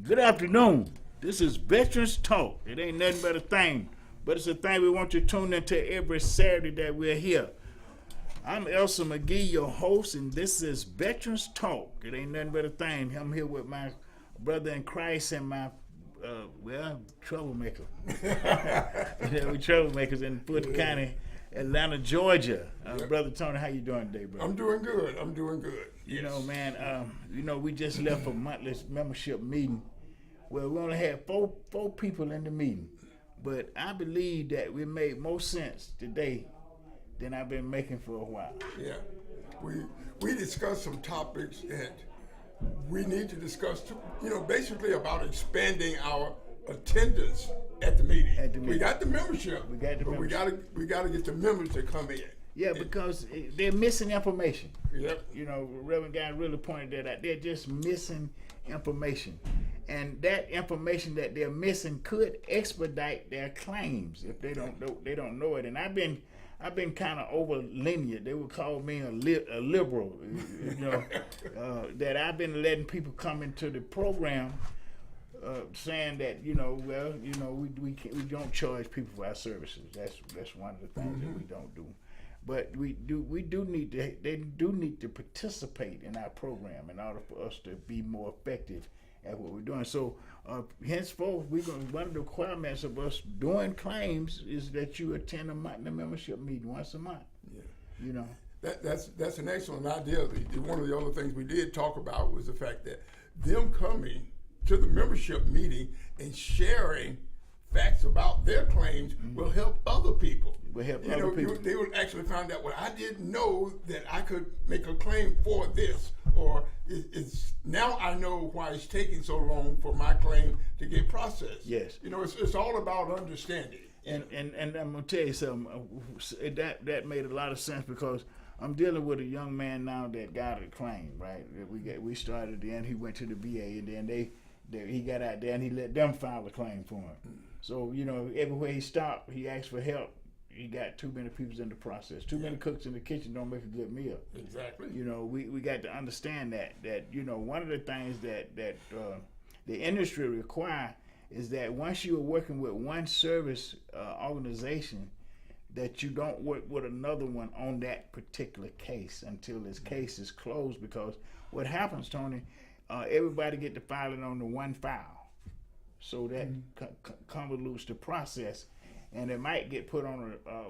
Good afternoon. This is Veterans Talk. It ain't nothing but a thing, but it's a thing we want you to tune into every Saturday that we're here. I'm Elsa McGee, your host, and this is Veterans Talk. It ain't nothing but a thing. I'm here with my brother in Christ and my, troublemaker. We troublemakers in Fulton County, Atlanta, Georgia. Brother Tony, how you doing today, bro? I'm doing good. You know, man, we just left a monthly membership meeting where we only had four people in the meeting. But I believe that we made more sense today than I've been making for a while. Yeah. We discussed some topics that we need to discuss, basically about expanding our attendance at the meeting. We got the membership. We got to get the members to come in. Yeah, because they're missing information. Yep. Reverend Guy really pointed that out. They're just missing information. And that information that they're missing could expedite their claims if they don't know it. And I've been kind of over lenient. They would call me a liberal, that I've been letting people come into the program saying that, we don't charge people for our services. That's one of the things that we don't do. But they do need to participate in our program in order for us to be more effective at what we're doing. So henceforth, one of the requirements of us doing claims is that you attend a membership meeting once a month. Yeah. That's an excellent idea. One of the other things we did talk about was the fact that them coming to the membership meeting and sharing facts about their claims will help other people. They would actually find out, well, I didn't know that I could make a claim for this, or it's now I know why it's taking so long for my claim to get processed. Yes. It's all about understanding. And I'm gonna tell you something. That made a lot of sense because I'm dealing with a young man now that got a claim. Right. We started then he went to the VA and then he got out there and he let them file a claim for him. So everywhere he stopped, he asked for help. He got too many people in the process. Too many cooks in the kitchen don't make a good meal. Exactly. We got to understand that one of the things that the industry require is that once you are working with one service organization, that you don't work with another one on that particular case until this case is closed. Because what happens, Tony, everybody get to file it on the one file, so that convolutes the process. And it might get put on a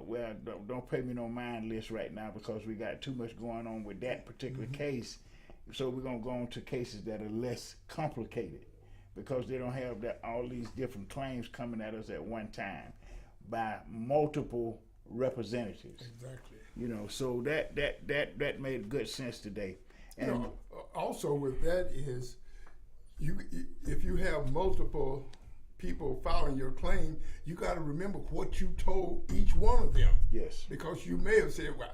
don't pay me no mind list right now because we got too much going on with that particular case. So we're gonna go on to cases that are less complicated because they don't have all these different claims coming at us at one time by multiple representatives. Exactly. So that made good sense today. And also with that is if you have multiple people filing your claim, you got to remember what you told each one of them. Yes. Because you may have said, "Well,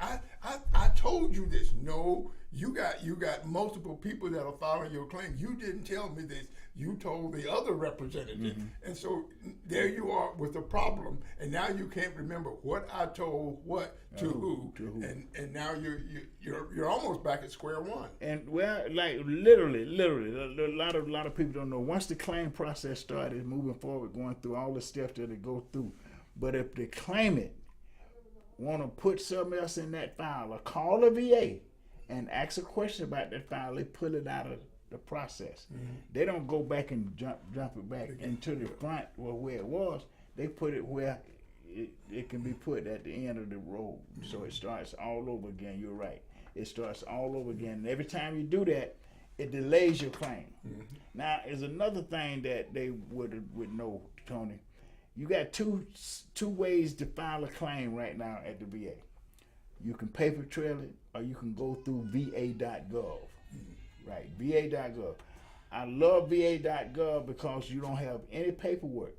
I told you this." No, you got multiple people that are filing your claim. You didn't tell me this. You told the other representative, and so there you are with a problem. And now you can't remember what I told what to who. And now you're almost back at square one. And like literally, a lot of people don't know. Once the claim process started moving forward, going through all the steps that it go through, but if the claimant want to put something else in that file or call the VA and ask a question about that file, they pull it out of the process. They don't go back and jump it back into the front where it was. They put it where it can be put at the end of the road. So it starts all over again. You're right. It starts all over again. And every time you do that, it delays your claim. Now, there's another thing that they would know, Tony. You got two ways to file a claim right now at the VA. You can paper trail it, or you can go through va.gov. Right, va.gov. I love va.gov because you don't have any paperwork.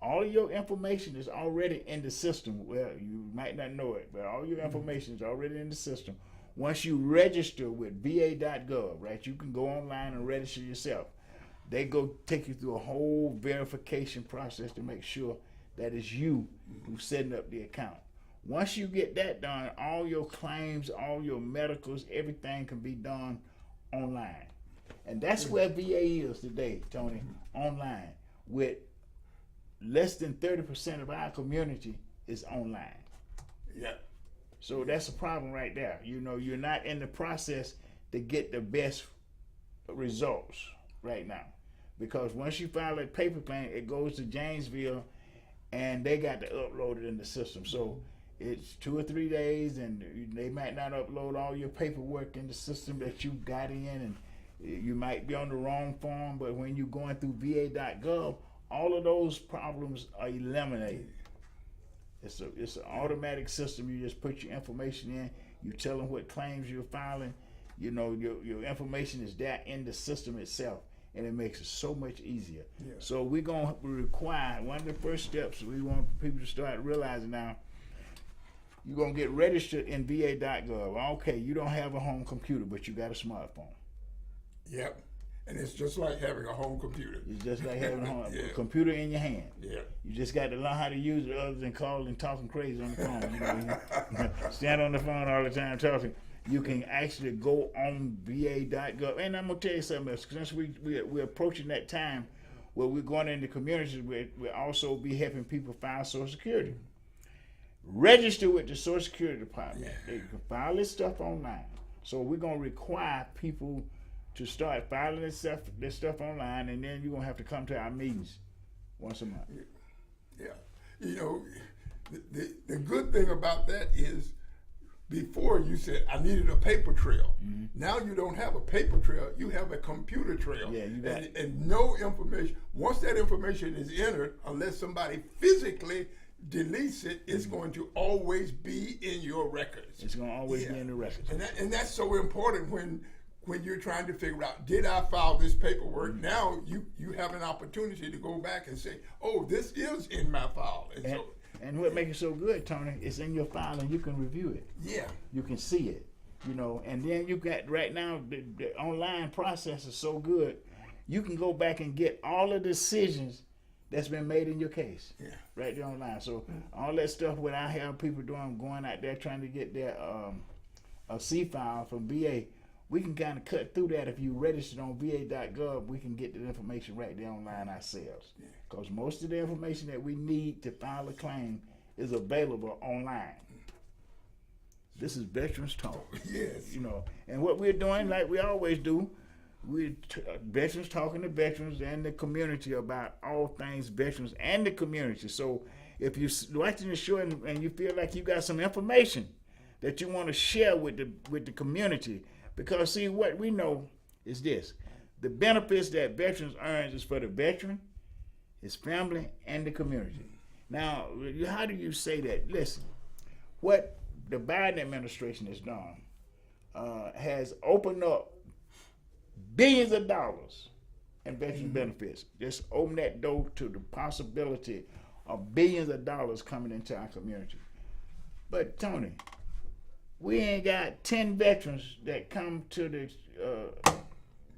All of your information is already in the system. Well, you might not know it, but all your information is already in the system. Once you register with va.gov, right, you can go online and register yourself. They go take you through a whole verification process to make sure that it's you who's setting up the account. Once you get that done, all your claims, all your medicals, everything can be done online. And that's where VA is today, Tony, online, with less than 30% of our community is online. Yeah. So that's a problem right there. You know, you're not in the process to get the best results right now. Because once you file a paper claim, it goes to Janesville and they got to upload it in the system. So it's 2 or 3 days, and they might not upload all your paperwork in the system that you got in, and you might be on the wrong form. But when you're going through va.gov, all of those problems are eliminated. It's an automatic system. You just put your information in. You tell them what claims you're filing. You know, your information is there in the system itself, and it makes it so much easier. Yeah. So we're going to require, one of the first steps we want people to start realizing now, you're going to get registered in va.gov. Okay, you don't have a home computer, but you got a smartphone. Yep. And it's just like having a home computer. It's just like having a Yeah. computer in your hand. Yeah. You just got to learn how to use it other than calling and talking crazy on the phone. You know, you stand on the phone all the time talking. You can actually go on va.gov. And I'm going to tell you something else. Since we're approaching that time where we're going into communities, we'll also be helping people file Social Security. Register with the Social Security Department. Yeah. They can file this stuff online. So we're going to require people to start filing this stuff online, and then you're going to have to come to our meetings once a month. Yeah. You know, the good thing about that is, before you said I needed a paper trail. Mm-hmm. Now you don't have a paper trail, you have a computer trail. Yeah, you got and no information. Once that information is entered, unless somebody physically deletes it, it's going to always be in your records. It's going to always be in the records. And that's so important when you're trying to figure out, did I file this paperwork? Mm-hmm. Now you have an opportunity to go back and say, oh, this is in my file. And what makes it so good, Tony, it's in your file and you can review it. Yeah. You can see it, you know, and then you got right now, the online process is so good, you can go back and get all the decisions that's been made in your case. Yeah. Right there online. So all that stuff what I have people doing, going out there trying to get their a C file from VA, we can kind of cut through that. If you registered on va.gov, we can get the information right there online ourselves. Because most of the information that we need to file a claim is available online. This is Veterans Talk. Yes. You know, and what we're doing, like we always do, we're veterans talking to veterans and the community about all things veterans and the community. So if you're watching the show and you feel like you got some information that you want to share with the community, because see, what we know is this: the benefits that veterans earns is for the veteran, his family, and the community. Now, how do you say that? Listen, what the Biden administration has done has opened up billions of dollars in veteran benefits. Just open that door to the possibility of billions of dollars coming into our community. But Tony, we ain't got 10 veterans that come to the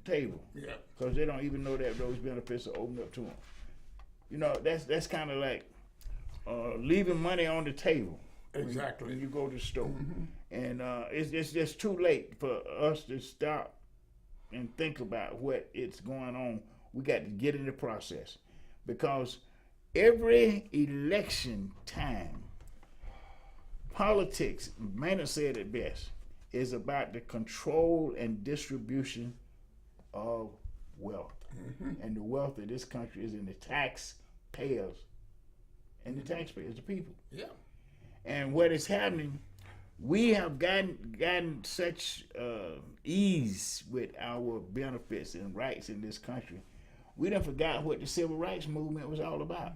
table. Yeah. Because they don't even know that those benefits are opened up to them. You know, that's kind of like leaving money on the table. Exactly. When you go to the store. Mm-hmm. And it's just too late for us to stop and think about what it's going on. We got to get in the process. Because every election time, politics, Maynard said it best, is about the control and distribution of wealth. Mm-hmm. And the wealth of this country is in the taxpayers. And the taxpayers, the people. Yeah. And what is happening, we have gotten such ease with our benefits and rights in this country. We done forgot what the civil rights movement was all about.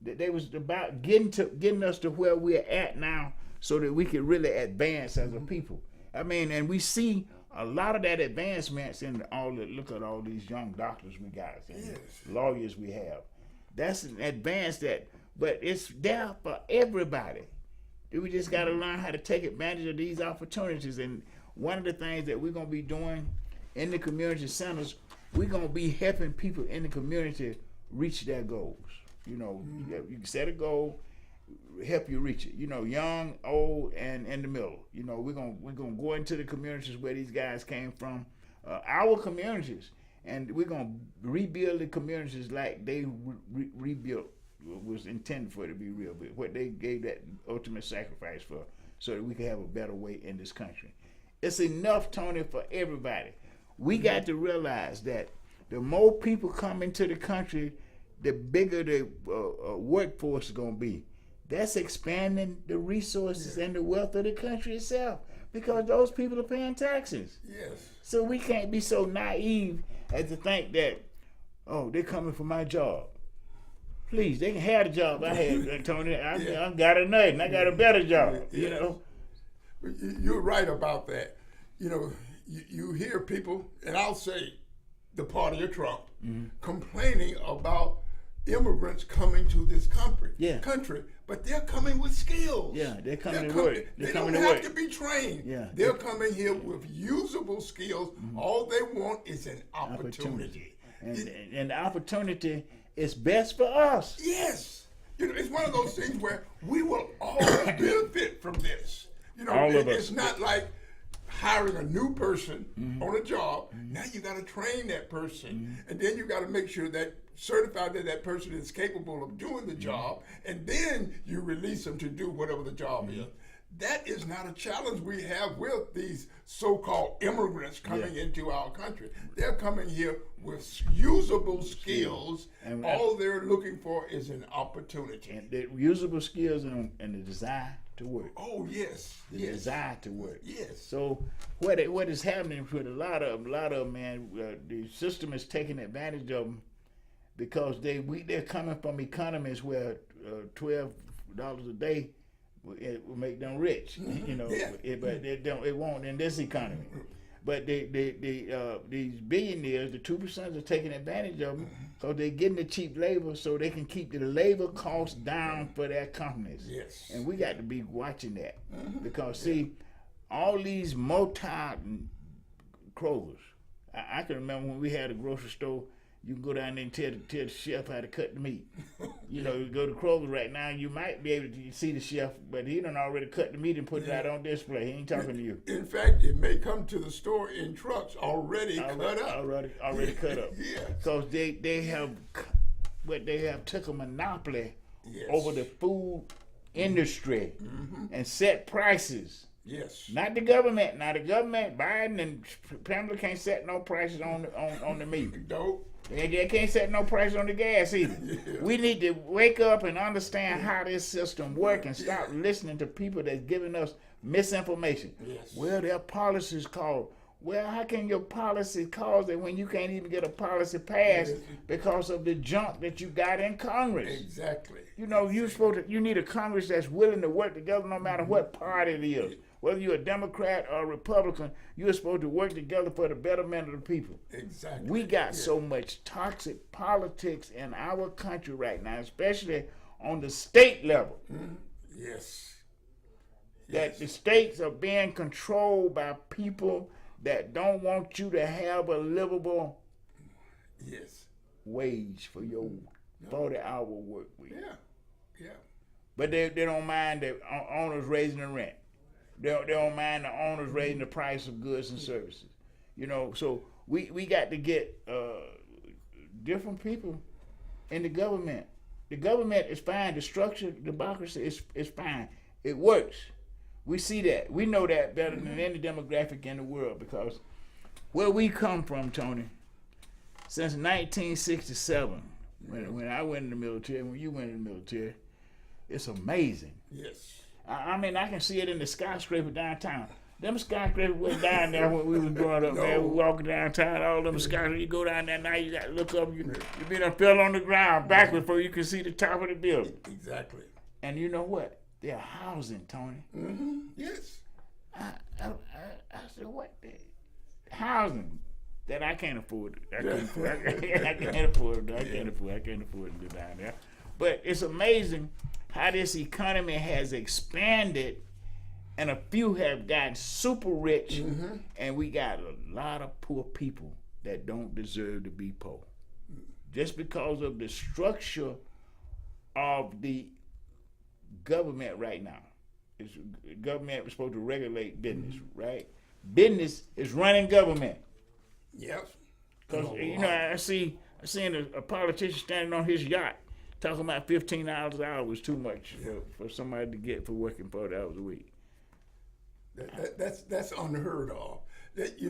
That they was about getting us to where we're at now, so that we could really advance as a people. I mean, and we see a lot of that advancements in look at all these young doctors we got and lawyers we have. That's an advance but it's there for everybody. We just got to learn how to take advantage of these opportunities. And one of the things that we're going to be doing in the community centers, we're going to be helping people in the community reach their goals. You know, you set a goal, help you reach it. You know, young, old, and in the middle. You know, we're gonna go into the communities where these guys came from. our communities, and we're gonna rebuild the communities like they rebuilt was intended for it to be real, but what they gave that ultimate sacrifice for, so that we can have a better way in this country. It's enough, Tony, for everybody. We got to realize that the more people come into the country, the bigger the workforce is going to be. That's expanding the resources and the wealth of the country itself, because those people are paying taxes. Yes. So we can't be so naive as to think that, oh, they're coming for my job. Please, they can have the job I had, Tony. I got a nothing. I got a better job, you know. You're right about that. You know, you hear people, and I'll say the party of Trump, complaining about immigrants coming to this country, but they're coming with skills. Yeah, they're coming to work. They don't have to be trained. Yeah, they're coming here with usable skills. All they want is an opportunity. And the opportunity is best for us. Yes. You know, it's one of those things where we will all benefit from this. You know, it's not like hiring a new person on a job. Now you got to train that person, and then you got to make sure that certify that person is capable of doing the job, and then you release them to do whatever the job is. That is not a challenge we have with these so-called immigrants coming into our country. They're coming here with usable skills, and all they're looking for is an opportunity. And the usable skills and the desire to work. Oh yes, the desire to work. Yes. So what is happening with a lot of them, man, the system is taking advantage of them, because they're coming from economies where $12 a day it will make them rich, you know. But it won't in this economy. But these billionaires, the 2% are taking advantage of them, because they're getting the cheap labor, so they can keep the labor costs down for their companies. Yes. And we got to be watching that, because see, all these multi-Krogers. I can remember when we had a grocery store. You can go down there and tell the chef how to cut the meat. You know, you go to Kroger right now, you might be able to see the chef, but he done already cut the meat and put it out on display. He ain't talking to you. In fact, it may come to the store in trucks already cut up. Already cut up. Yeah. Because they have took a monopoly over the food industry and set prices. Yes. Not the government. Now the government, Biden and Pamela can't set no prices on the meat. Nope. They can't set no price on the gas either. We need to wake up and understand how this system works and stop listening to people that's giving us misinformation. Yes. Well, their policies called. Well, how can your policy cause it when you can't even get a policy passed because of the junk that you got in Congress? Exactly. You know, you need a Congress that's willing to work together no matter what party it is. Whether you're a Democrat or a Republican, you're supposed to work together for the betterment of the people. Exactly. We got so much toxic politics in our country right now, especially on the state level. Yes. That the states are being controlled by people that don't want you to have a livable wage for your 40-hour work week. Yeah. But they don't mind the owners raising the rent. They don't mind the owners raising the price of goods and services. You know, so we got to get different people in the government. The government is fine. The structure, democracy is fine. It works. We see that. We know that better than any demographic in the world, because where we come from, Tony, since 1967, when I went in the military, when you went in the military, it's amazing. Yes. I mean, I can see it in the skyscraper downtown. Them skyscrapers went down there when we was growing up, man. We walking downtown, all them skyscrapers. You go down there now, you got to look up. You be done fell on the ground backwards before you can see the top of the building. Exactly. And you know what? They're housing, Tony. Yes. I said, what? Housing that I can't afford. I can't afford to go down there. But it's amazing how this economy has expanded, and a few have gotten super rich, and we got a lot of poor people that don't deserve to be poor. Just because of the structure of the government right now. Government is supposed to regulate business, right? Business is running government. Yes. Because I seen a politician standing on his yacht talking about $15 an hour was too much for somebody to get for working 40 hours a week. That's unheard of. That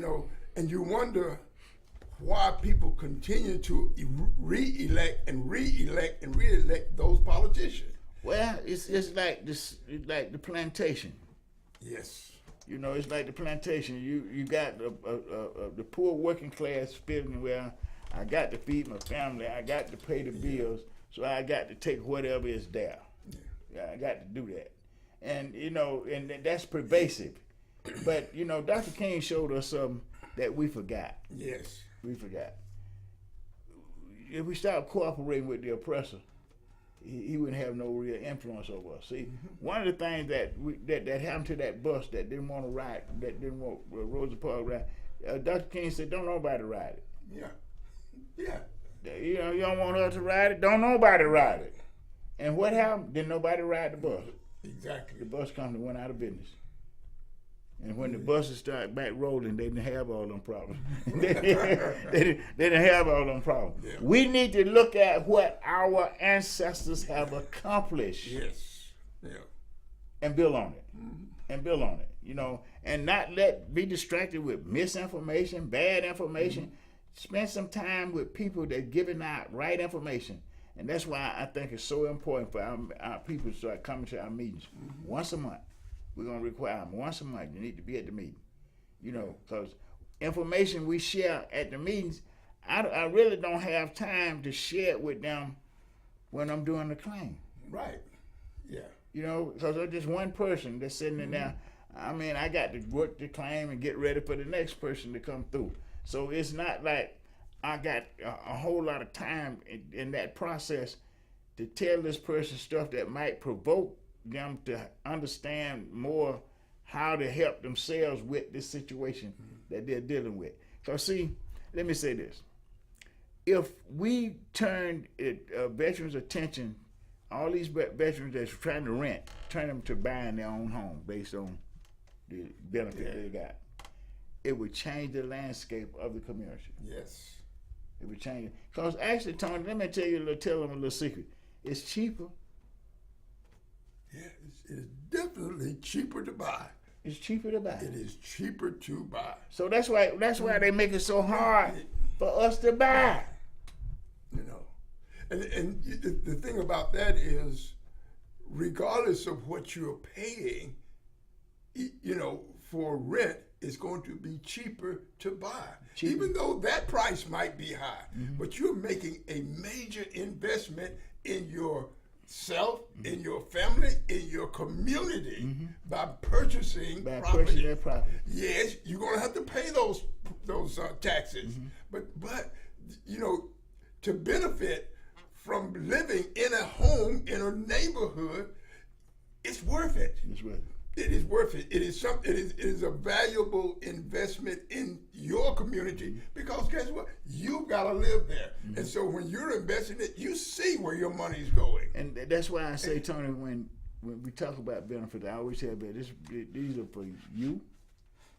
and you wonder why people continue to re-elect and re-elect and re-elect those politicians. Well, it's like this, it's like the plantation. Yes. It's like the plantation. You got the poor working class feeling, well, I got to feed my family, I got to pay the bills, so I got to take whatever is there. Yeah, I got to do that. And and that's pervasive. But Dr. King showed us something that we forgot. Yes. We forgot. If we start cooperating with the oppressor, he wouldn't have no real influence over us. See, one of the things that happened to that bus that didn't want to ride, that didn't want Rosa Parks ride, Dr. King said, don't nobody ride it. Yeah. Yeah. You don't want her to ride it, don't nobody ride it. And what happened? Didn't nobody ride the bus. Exactly. The bus company went out of business. And when the buses started back rolling, they didn't have all them problems. they didn't have all them problems. Yeah. We need to look at what our ancestors have accomplished. Yes. Yeah. And build on it. And build on it. And not be distracted with misinformation, bad information. Spend some time with people that giving out right information. And that's why I think it's so important for our people to start coming to our meetings once a month. We're going to require them once a month. You need to be at the meeting. Because information we share at the meetings, I really don't have time to share it with them when I'm doing the claim. Right. Yeah. Because I'm just one person that's sitting in there. I mean, I got to work the claim and get ready for the next person to come through. So it's not like I got a whole lot of time in that process to tell this person stuff that might provoke them to understand more how to help themselves with this situation that they're dealing with. Because see, let me say this. If we turn veterans' attention, all these veterans that's trying to rent, turn them to buying their own home based on the benefit they got, it would change the landscape of the community. Yes. It would change it. Because actually, Tony, let me tell them a little secret. It's cheaper. Yeah, it's definitely cheaper to buy. It's cheaper to buy. It is cheaper to buy. So that's why they make it so hard for us to buy. And the thing about that is, regardless of what you're paying, for rent, it's going to be cheaper to buy. Even though that price might be high, but you're making a major investment in yourself, in your family, in your community by purchasing property. That property. Yes, you're going to have to pay those taxes, but to benefit from living in a home in a neighborhood, it's worth it. It's worth it. It is worth it. It is a valuable investment in your community because guess what? You gotta live there, and so when you're investing it, you see where your money's going. And that's why I say, Tony, when we talk about benefits, I always say that these are for you,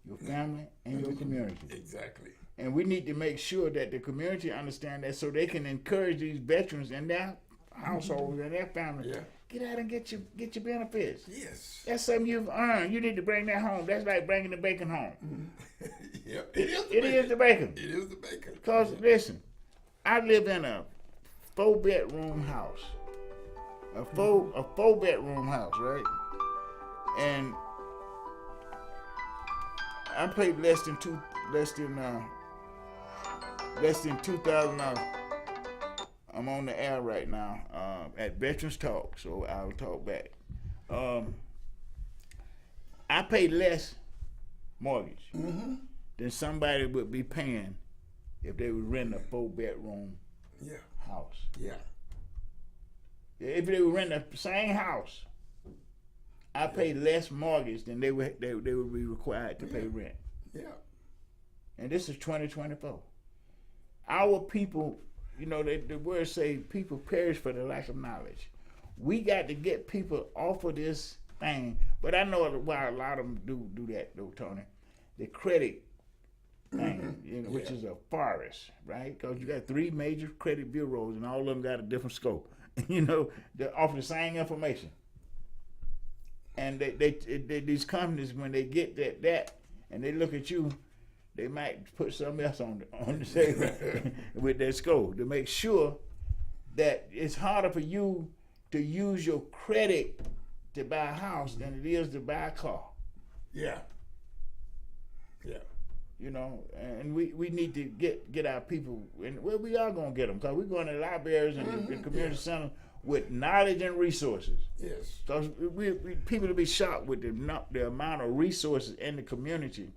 your family, and your community. Exactly. And we need to make sure that the community understand that, so they can encourage these veterans and their households and their families. Yeah. Get out and get your benefits. Yes. That's something you've earned. You need to bring that home. That's like bringing the bacon home. Yeah, It is the bacon. It is the bacon. Because, listen, I live in a 4-bedroom house. A 4-bedroom house, right? And I paid less than $2,000. I'm on the air right now at Veterans Talk, so I'll talk back. I pay less mortgage than somebody would be paying if they were renting a 4-bedroom house. Yeah. If they were renting the same house, I pay less mortgage than they would be required to pay rent. Yeah. And this is 2024. Our people, the words say people perish for the lack of knowledge. We got to get people off of this thing. But I know why a lot of them do that, though, Tony. They credit thing, which is a forest, right? Because you got 3 major credit bureaus, and all of them got a different scope. They offer the same information, and they these companies, when they get that, and they look at you, they might put something else on the table with their score to make sure that it's harder for you to use your credit to buy a house than it is to buy a car. Yeah. And we need to get our people, and we are going to get them, because we're going to libraries and the community centers with knowledge and resources. Yes. Because we people to be shocked with the amount of resources in the community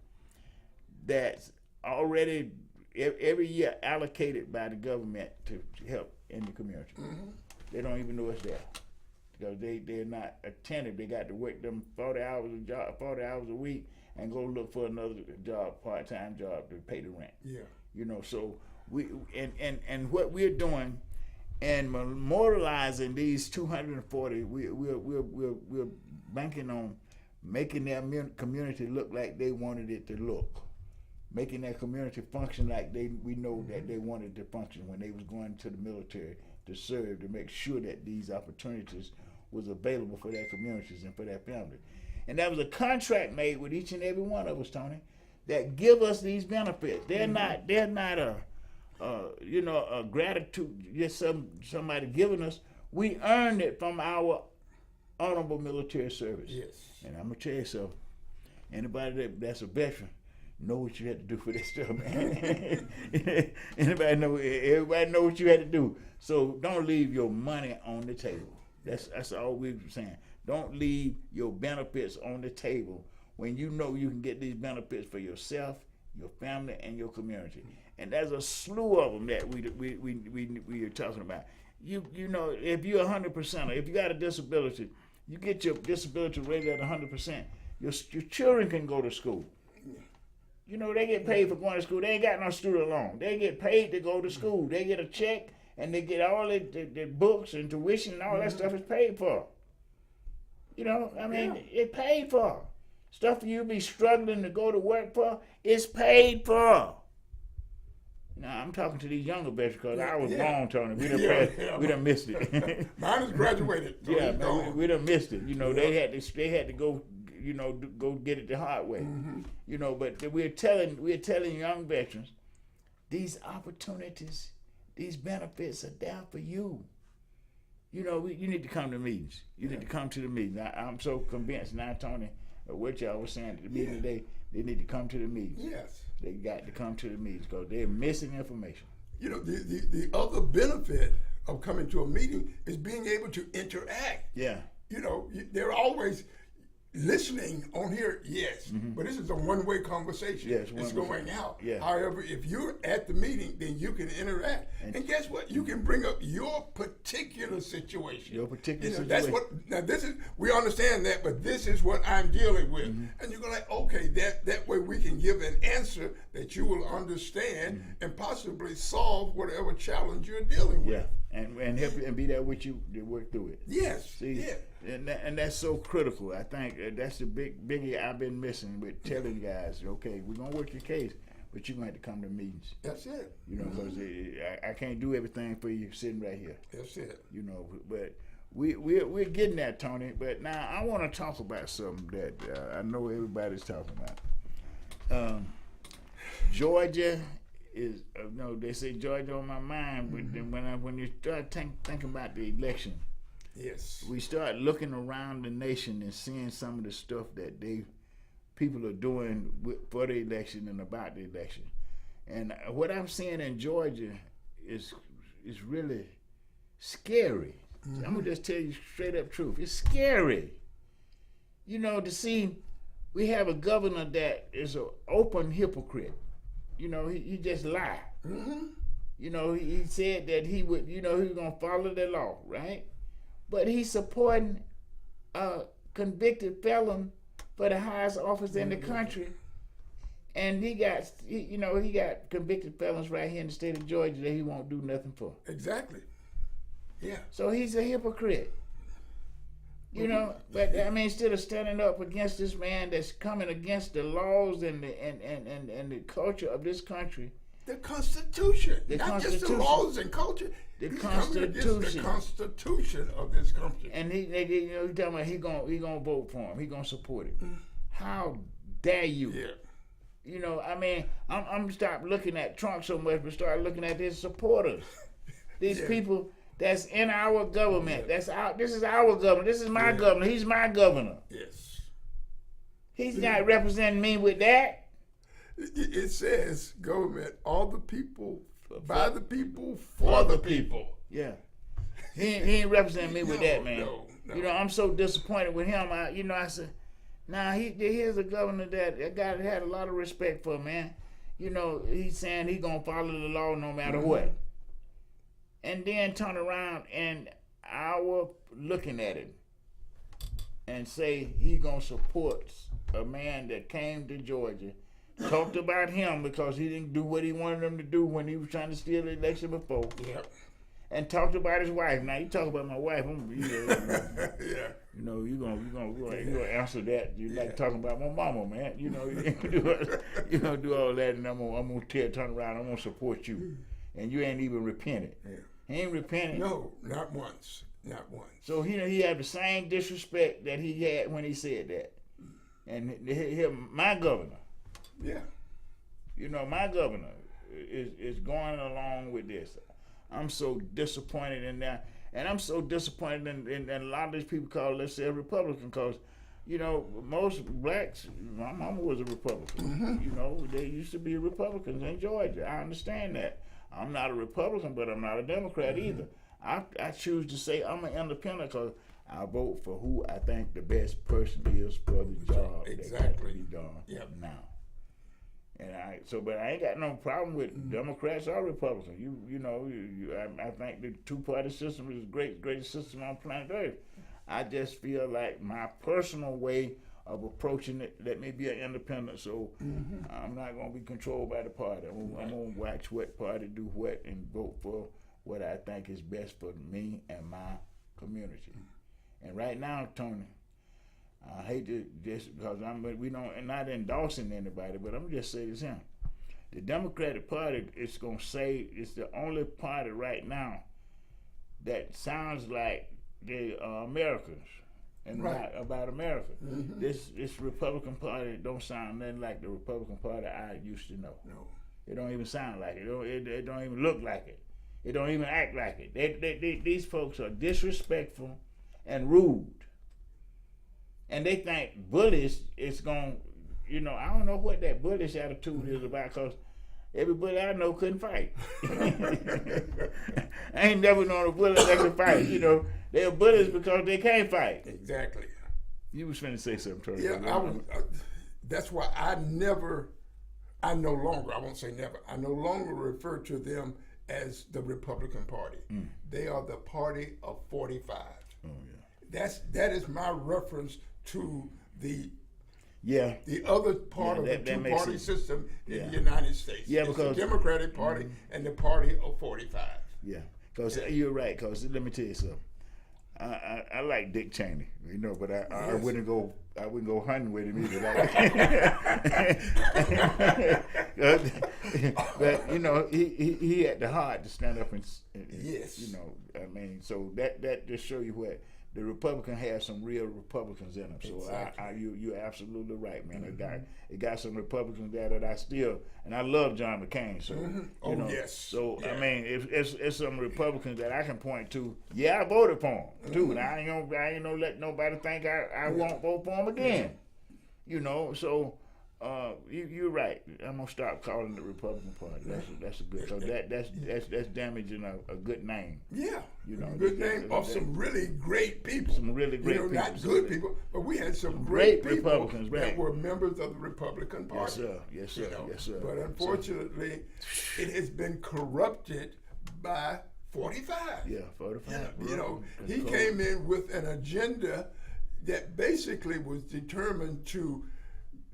that's already every year allocated by the government to help in the community. They don't even know it's there, because they're not attentive. They got to work them 40 hours a week, and go look for another job, part-time job, to pay the rent. Yeah. So we and what we're doing and memorializing these 240, we're banking on making their community look like they wanted it to look, making their community function like we know that they wanted to function when they was going to the military to serve, to make sure that these opportunities was available for their communities and for their family. And that was a contract made with each and every one of us, Tony, that give us these benefits. They're not a gratitude, just somebody giving us. We earned it from our honorable military service. Yes. And I'm gonna tell you something. Anybody that's a veteran know what you had to do for this stuff, man. Everybody know what you had to do. So don't leave your money on the table. That's all we're saying. Don't leave your benefits on the table when you know you can get these benefits for yourself, your family, and your community. And there's a slew of them that we are talking about. If you're 100%, or if you got a disability, you get your disability rated at 100%. Your children can go to school. They get paid for going to school. They ain't got no student loan. They get paid to go to school. They get a check, and they get all the books and tuition and all that stuff is paid for. It's paid for. Stuff you be struggling to go to work for, it's paid for. Now, I'm talking to these younger veterans, because I was wrong, Tony. We done missed it. Mine is graduated. So we done missed it. They had to go, go get it the hard way. But we're telling young veterans, these opportunities, these benefits are there for you. You need to come to meetings. You need to come to the meetings. I'm so convinced now, Tony, of what y'all was saying at the meeting today. They need to come to the meetings. Yes. They got to come to the meetings, because they're missing information. The other benefit of coming to a meeting is being able to interact. Yeah. They're always listening on here, yes, but this is a one-way conversation. Yes, it's going out. Yeah. However, if you're at the meeting, then you can interact. And guess what? You can bring up your particular situation. Situation. That's what. Now, we understand that, but this is what I'm dealing with. And you're like, okay, that way we can give an answer that you will understand and possibly solve whatever challenge you're dealing with. Yeah. And help you and be there with you to work through it. Yes. See, and that's so critical. I think that's the biggie I've been missing with telling guys, okay, we're gonna work your case, but you're gonna have to come to meetings. That's it. Because I can't do everything for you sitting right here. That's it. But we're getting that, Tony. But now I want to talk about something that I know everybody's talking about. Georgia is they say Georgia on my mind, but then when you start thinking about the election, yes, we start looking around the nation and seeing some of the stuff that people are doing for the election and about the election. And what I'm seeing in Georgia is really scary. I'm gonna just tell you straight up truth. It's scary. To see we have a governor that is an open hypocrite. He just lied. He said that he would, he was gonna follow the law, right? But he's supporting a convicted felon for the highest office in the country, and he got convicted felons right here in the state of Georgia that he won't do nothing for. Exactly. Yeah. So he's a hypocrite. You know, but I mean, instead of standing up against this man that's coming against the laws and the culture of this country, the Constitution, not just the laws and culture, the Constitution of this country. And he talking about he gonna vote for him, he gonna support it. How dare you? Yeah. You know, I mean, I'm stop looking at Trump so much, but start looking at his supporters. These people that's in our government. This is our governor. This is my governor. He's my governor. Yes. He's not representing me with that. It says government, all the people, by the people, for the people. Yeah. He ain't representing me with that, man. No. You know, I'm so disappointed with him. I said, nah, here's a governor that guy had a lot of respect for, man. You know, he's saying he gonna follow the law no matter what. And then turn around and our looking at him and say he gonna support a man that came to Georgia, talked about him because he didn't do what he wanted him to do when he was trying to steal the election before. Yep. And talked about his wife. Now you talk about my wife, you gonna answer that. You like talking about my mama, man. You know, you gonna do all that, and I'm gonna turn around. I'm gonna support you, and you ain't even repented. Yeah. He ain't repented. No, not once. Not once. So he had the same disrespect that he had when he said that, and my governor. Yeah. You know, my governor is going along with this. I'm so disappointed in that. And I'm so disappointed in a lot of these people call themselves Republican because, you know, most blacks, my mama was a Republican. Mm-hmm. You know, they used to be Republicans in Georgia. I understand that. I'm not a Republican, but I'm not a Democrat either. I choose to say I'm an independent because I vote for who I think the best person is for the job that got to be done now. And but I ain't got no problem with Democrats or Republicans. I think the two-party system is the greatest system on planet Earth. I just feel like my personal way of approaching it, let me be an independent, so I'm not going to be controlled by the party. I'm going to watch what party do what and vote for what I think is best for me and my community. And right now, Tony, I hate to just because not endorsing anybody, but I'm just saying this here. The Democratic Party is gonna say it's the only party right now that sounds like the Americans and not about America. Mm-hmm. This Republican Party don't sound nothing like the Republican Party I used to know. No, it don't even sound like it. It don't even look like it. It don't even act like it. These folks are disrespectful and rude. And they think bullies is going to, I don't know what that bullish attitude is about because everybody I know couldn't fight. I ain't never known a bully that can fight. They're bullies because they can't fight. Exactly. You was finna say something, Troy. Yeah, that's why I no longer refer to them as the Republican Party. They are the party of 45. Oh, yeah. That is my reference to the other part of the two-party system in the United States. Yeah, because the Democratic Party and the party of 45. Yeah, because you're right. Because let me tell you something. I like Dick Cheney, but I wouldn't go hunting with him either. But he had the heart to stand up and yes. So that just show you what. The Republican has some real Republicans in them, so exactly. You're absolutely right, man. It got some Republicans there that I still, and I love John McCain. So yes. So yeah. It's some Republicans that I can point to. Yeah, I voted for him too, and I ain't gonna let nobody think I won't vote for him again. So. You're right. I'm gonna stop calling the Republican Party. That's a good. So that's damaging a good name. Yeah, good name of some really great people. Some really great people. Not good people, but we had some great people Republicans that were members of the Republican Party. Yes, sir. Yes, sir. But unfortunately, it has been corrupted by 45. Yeah, 45. He came in with an agenda that basically was determined to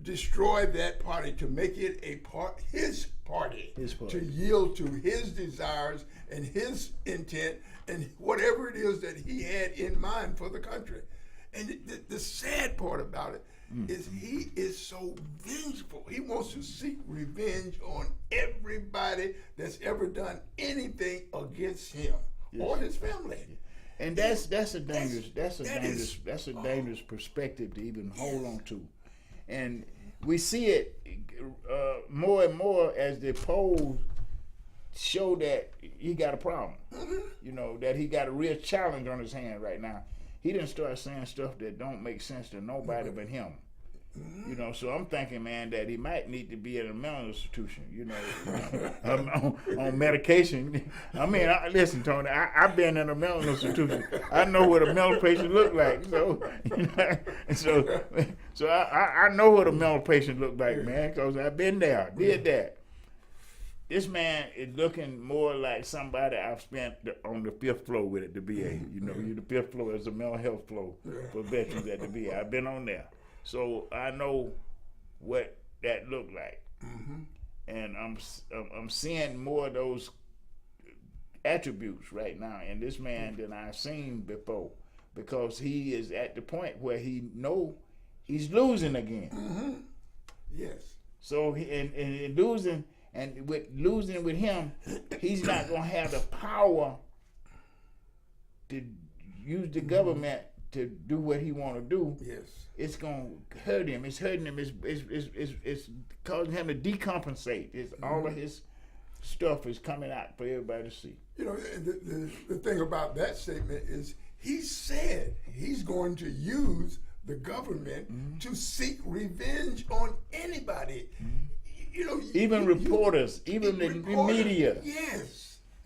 destroy that party, to make it his party, to yield to his desires and his intent and whatever it is that he had in mind for the country. And the sad part about it is he is so vengeful. He wants to seek revenge on everybody that's ever done anything against him or his family. And that's a dangerous perspective to even hold on to. And we see it more and more as the polls show that he got a problem. You know, that he got a real challenge on his hand right now. He didn't start saying stuff that don't make sense to nobody but him. You know, so I'm thinking, man, that he might need to be in a mental institution, you know, on medication. I mean, listen, Tony, I've been in a mental institution. I know what a mental patient look like. So, you know, so I know what a mental patient look like, man, because I've been there, did that. This man is looking more like somebody I've spent on the 5th floor with at the VA. You know, the 5th floor is the mental health floor for veterans at the VA. I've been on there. So I know what that looked like, and I'm seeing more of those attributes right now in this man than I've seen before, because he is at the point where he know he's losing again. Yes. So and losing, and with losing with him, he's not gonna have the power to use the government to do what he want to do. Yes. It's gonna hurt him. It's hurting him. It's causing him to decompensate. It's all of his stuff is coming out for everybody to see. You know, the thing about that statement is he said he's going to use the government to seek revenge on anybody. You know, even reporters, even the media. Yes.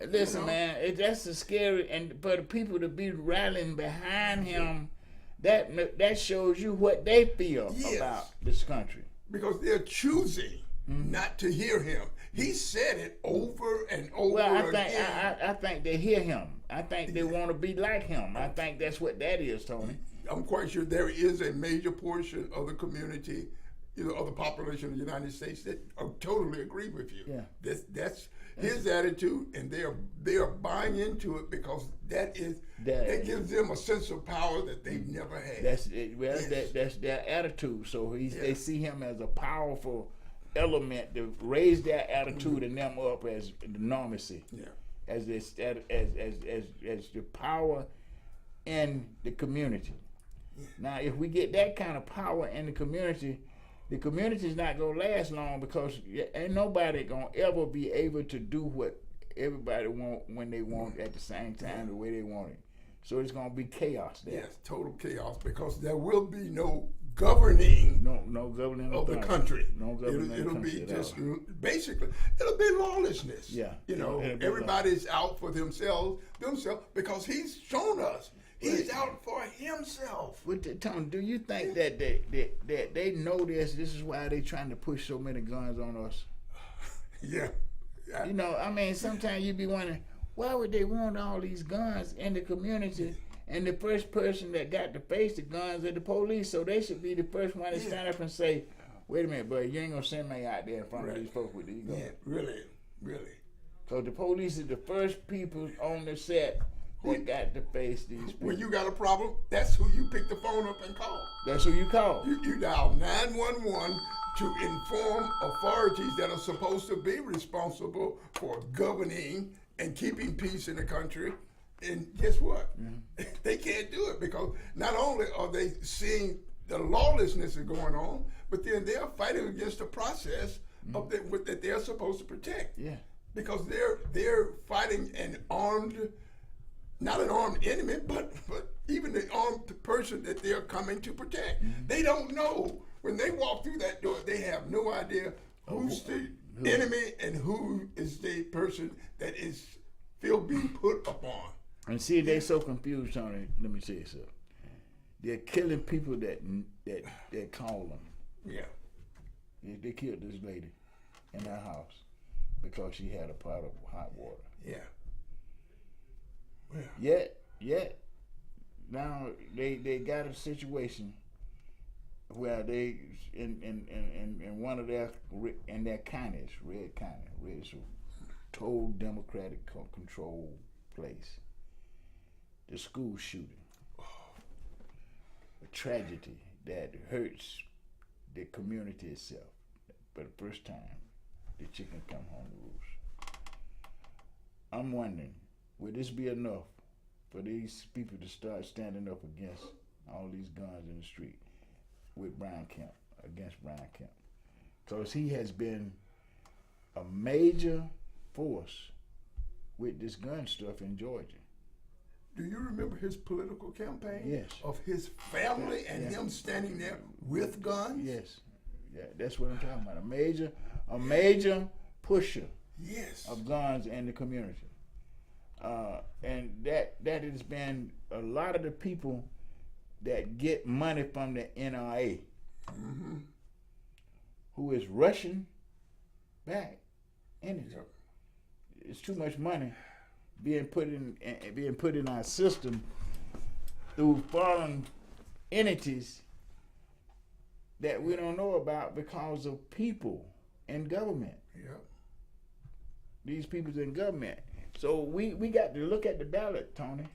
Listen, man, that's a scary, and for the people to be rallying behind him, that shows you what they feel about this country. Because they're choosing not to hear him. He said it over and over again. I think they hear him. I think they want to be like him. I think that's what that is, Tony. I'm quite sure there is a major portion of the community, you know, of the population of the United States that totally agree with you. Yeah. That's his attitude, and they are buying into it because that gives them a sense of power that they've never had. That's it. Well, that's their attitude. So they see him as a powerful element to raise their attitude and them up as the normacy. Yeah. As the power in the community. Now, if we get that kind of power in the community is not gonna last long, because ain't nobody gonna ever be able to do what everybody want when they want at the same time the way they want it. So it's gonna be chaos there. Yes, total chaos, because there will be no governing. No governing of the country. No governing. It'll be just basically it'll be lawlessness. Yeah. You know, everybody's out for themselves, because he's shown us. He's out for himself. Tom, do you think that they know this? This is why they trying to push so many guns on us. Yeah. You know, I mean, sometimes you be wondering, why would they want all these guns in the community? And the first person that got to face the guns are the police, so they should be the first one to stand up and say, "Wait a minute, bro, you ain't gonna send me out there in front of these folks with these guns." Yeah, really. So the police is the first people on the set that got to face these people. When you got a problem, that's who you pick the phone up and call. That's who you call. You dial 911 to inform authorities that are supposed to be responsible for governing and keeping peace in the country. And guess what? They can't do it, because not only are they seeing the lawlessness is going on, but then they're fighting against the process of that they're supposed to protect. Yeah. Because they're fighting not an armed enemy, but even the armed person that they're coming to protect. They don't know. When they walk through that door, they have no idea who's the enemy and who is the person that is still being put upon. And see, they so confused, Tony. Let me say this. They're killing people that call them. Yeah. They killed this lady in her house because she had a pot of hot water. Yeah. Well. Yet, now they got a situation where they in one of their counties, Red County, Red is a total Democratic controlled place. The school shooting. a tragedy that hurts the community itself. For the first time, the chicken come home to roost. I'm wondering, would this be enough for these people to start standing up against all these guns in the street with Brian Kemp, against Brian Kemp? Because he has been a major force with this gun stuff in Georgia. Do you remember his political campaign? Yes. Of his family and him standing there with guns? Yes. Yeah, that's what I'm talking about. A major pusher Yes. of guns in the community. And that has been a lot of the people that get money from the NRA who is rushing back in it. Yep. It's too much money being put in our system through foreign entities that we don't know about because of people in government. Yep. These people's in government. So we got to look at the ballot, Tony.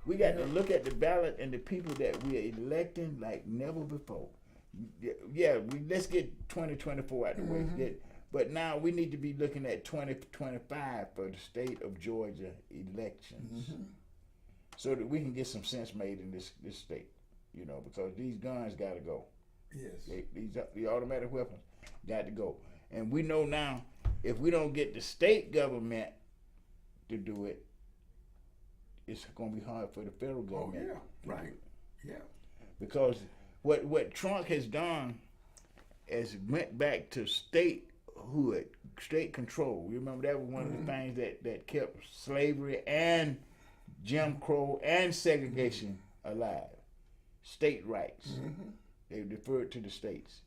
We got to look at the ballot and the people that we are electing like never before. Yeah, let's get 2024 out the way. But now we need to be looking at 2025 for the state of Georgia elections, so that we can get some sense made in this state. You know, because these guns got to go. Yes. The automatic weapons got to go. And we know now, if we don't get the state government to do it, it's going to be hard for the federal government. Oh, yeah. Right. Yeah. Because what Trump has done is went back to statehood, state control. You remember that was one of the things that kept slavery and Jim Crow and segregation alive. State rights. They deferred to the states.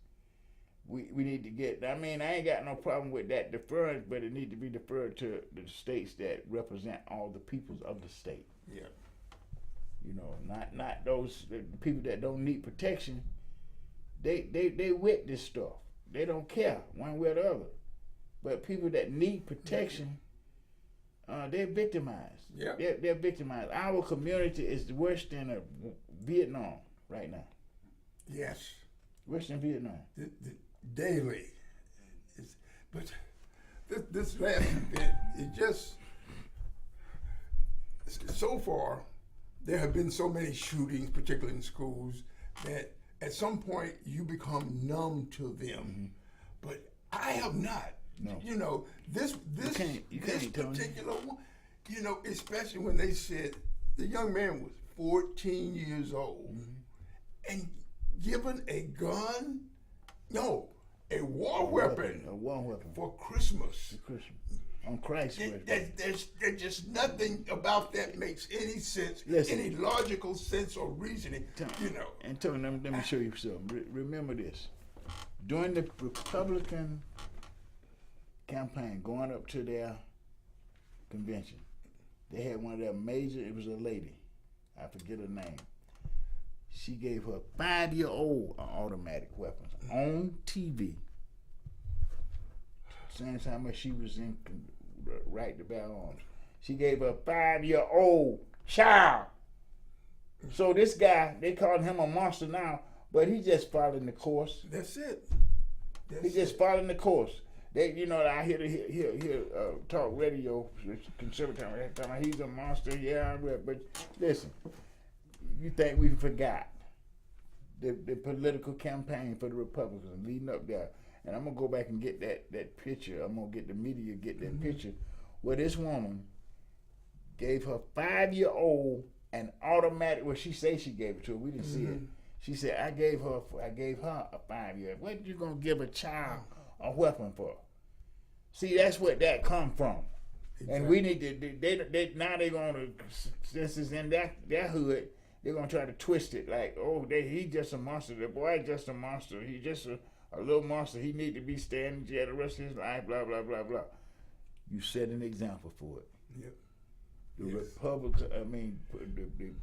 We need to get, I mean, I ain't got no problem with that deference, but it need to be deferred to the states that represent all the peoples of the state. Yeah. You know, not those the people that don't need protection. They with this stuff. They don't care one way or the other. But people that need protection, they're victimized. Yeah. They're victimized. Our community is worse than Vietnam right now. Yes. Worse than Vietnam. Daily. But this last event, it just, so far, there have been so many shootings, particularly in schools, that at some point you become numb to them. But I have not. No. You know, this you can't, particular one, you know, especially when they said the young man was 14 years old and given a gun, a war weapon. A war weapon. For Christmas. On Christ's birthday. There's just nothing about that makes any sense, any logical sense or reasoning, you know. And Tony, let me show you something. Remember this. During the Republican campaign, going up to their convention, they had one of their major, it was a lady, I forget her name. She gave her 5-year-old automatic weapons on TV. Saying how much she was in right to bear arms. She gave her 5-year-old child. So this guy, they calling him a monster now, but he just following the course. That's it. He's just following the course. They, you know, I hear talk radio, conservative, he's a monster. Yeah, but listen, you think we forgot the political campaign for the Republicans leading up there? And I'm gonna go back and get that picture. I'm gonna get the media that picture where this woman gave her 5-year-old an automatic. Well, she say she gave it to her. We didn't see it. She said, I gave her a 5-year. What you gonna give a child a weapon for? See, that's what that come from. Exactly. And we need to. They now they're gonna, since it's in their hood, they're gonna try to twist it like, oh, he just a monster. The boy just a monster. He just a little monster. He need to be staying in jail the rest of his life. Blah blah blah blah. You set an example for it. Yep. The Republican,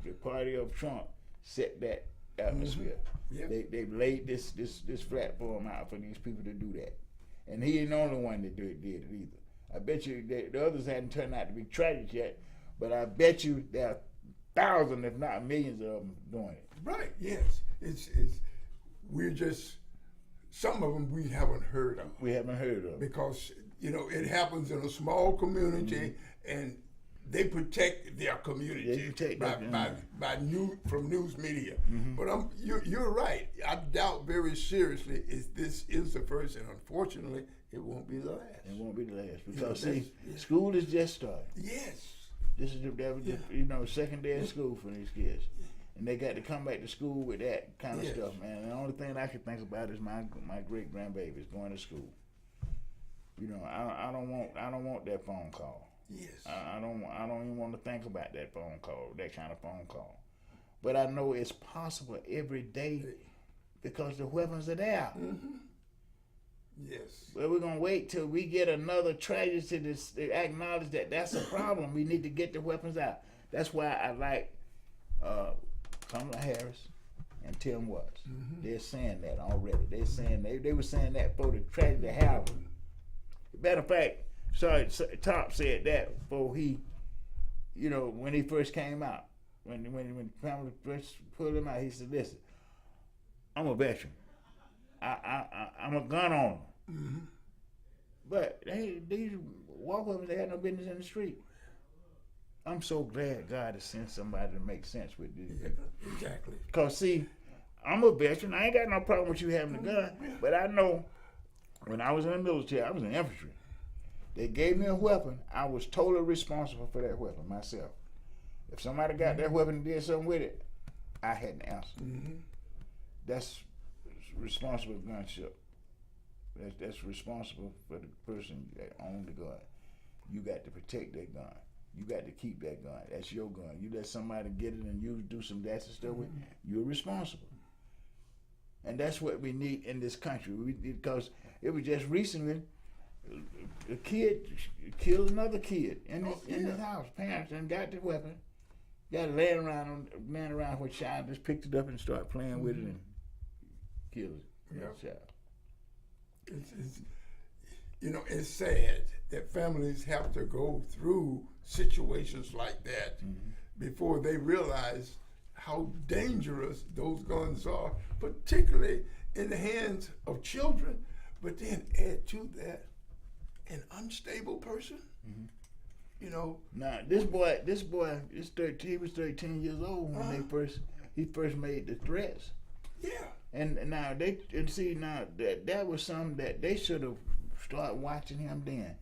the party of Trump set that atmosphere. Yep. They laid this platform out for these people to do that, and he ain't the only one that did it either. I bet you the others hadn't turned out to be tragic yet, but I bet you there are thousands, if not millions of them doing it. Right. Yes. We're just, some of them we haven't heard of. We haven't heard of. Because, it happens in a small community, and they protect their community from news media. But you're right. I doubt very seriously this is the first, and unfortunately, it won't be the last. It won't be the last because school is just starting. Yes. This is second day of school for these kids, and they got to come back to school with that kind of stuff, man. And the only thing I can think about is my great grandbabies going to school. I don't want that phone call. Yes. I don't even want to think about that phone call, that kind of phone call. But I know it's possible every day because the weapons are there. Yes. But we're gonna wait till we get another tragedy to acknowledge that that's a problem. We need to get the weapons out. That's why I like Kamala Harris and Tim Watts. They're saying that already. They're saying they were saying that for the tragedy to happen. Matter of fact, Top said that before he, when he first came out. When Kamala first pulled him out, he said, "Listen, I'm a veteran. I'm a gun owner. But these war weapons, they had no business in the street." I'm so glad God has sent somebody to make sense with this. Yeah, exactly. Because, see, I'm a veteran. I ain't got no problem with you having a gun. But I know when I was in the military, I was in infantry. They gave me a weapon. I was totally responsible for that weapon myself. If somebody got that weapon and did something with it, I had to answer. That's responsible gunship. That's responsible for the person that owned the gun. You got to protect that gun. You got to keep that gun. That's your gun. You let somebody get it and you do some nasty stuff with it, you're responsible. And that's what we need in this country. Because it was just recently, a kid killed another kid in his house. Parents and got the weapon, got it laying around with child, just picked it up and started playing with it and killed the child. It's sad that families have to go through situations like that before they realize how dangerous those guns are, particularly in the hands of children. But then add to that an unstable person. Now this boy is 13. He was 13 years old when he first made the threats. Yeah. And now that was something that they should have started watching him then.